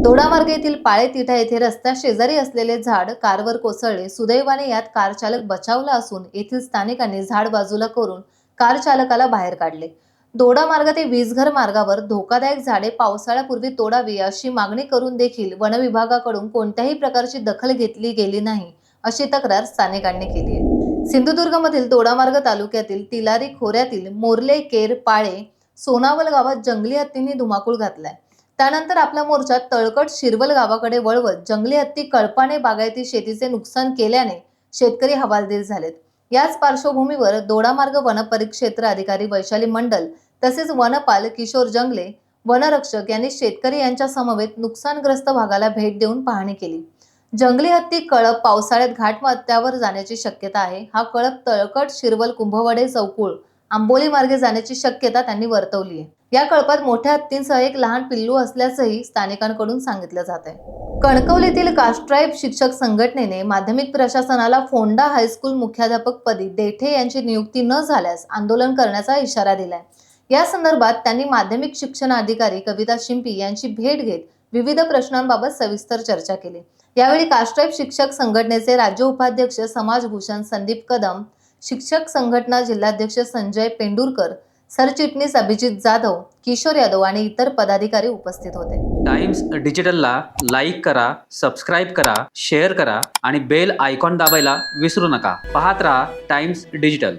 दोडामार्ग येथील पाळे तिठा येथे रस्त्या शेजारी असलेले झाड कारवर कोसळले. सुदैवाने यात कार चालक बचावला असून येथील स्थानिकांनी झाड बाजूला करून कार चालकाला बाहेर काढले. दोडामार्ग ते वीसघर मार्गावर धोकादायक झाडे पावसाळ्यापूर्वी तोडावी अशी मागणी करून देखील वन विभागाकडून कोणत्याही प्रकारची दखल घेतली गेली नाही, अशी तक्रार स्थानिकांनी केली आहे. सिंधुदुर्गमधील दोडामार्ग तालुक्यातील तिलारी खोऱ्यातील मोर्ले केर पाळे सोनावल गावात जंगली हत्तींनी धुमाकूळ घातलाय. त्यानंतर आपला मोर्चा तळकट शिरवल गावाकडे वळवत जंगली हत्ती कळपाने बागायती शेतीचे नुकसान केल्याने शेतकरी हवालदिल झालेत. याच पार्श्वभूमीवर दोडामार्ग वनपरिक्षेत्र अधिकारी वैशाली मंडल तसेच वनपाल किशोर जंगले, वनरक्षक यांनी शेतकरी यांच्या समवेत नुकसानग्रस्त भागाला भेट देऊन पाहणी केली. जंगली हत्ती कळप पावसाळ्यात घाटमाथ्यावर जाण्याची शक्यता आहे. हा कळप तळकट शिरवल कुंभवडे चौकुळ आंबोली मार्गे जाण्याची शक्यता त्यांनी वर्तवली आहे. या कळपात मोठ्या हत्तींसह एक लहान पिल्लू असल्याचंही स्थानिकांकडून सांगितलं जात आहे. कणकवलीतील कास्ट्राईब शिक्षक संघटनेने माध्यमिक प्रशासनाला फोंडा हायस्कूल मुख्याध्यापक पदी देठे यांची नियुक्ती न झाल्यास आंदोलन करण्याचा इशारा दिलाय. या संदर्भात त्यांनी माध्यमिक शिक्षण अधिकारी कविता शिंपी यांची भेट घेत विविध प्रश्नांबाबत सविस्तर चर्चा केली. यावेळी कास्ट्राईब शिक्षक संघटनेचे राज्य उपाध्यक्ष समाजभूषण संदीप कदम, शिक्षक संघटना जिल्हाध्यक्ष संजय पेंडुरकर, सरचिटणीस अभिजित जाधव, किशोर यादव आणि इतर पदाधिकारी उपस्थित होते. टाइम्स डिजिटलला लाईक करा, सबस्क्राईब करा, शेअर करा आणि बेल आयकॉन दाबायला विसरू नका. पाहत रहा टाइम्स डिजिटल.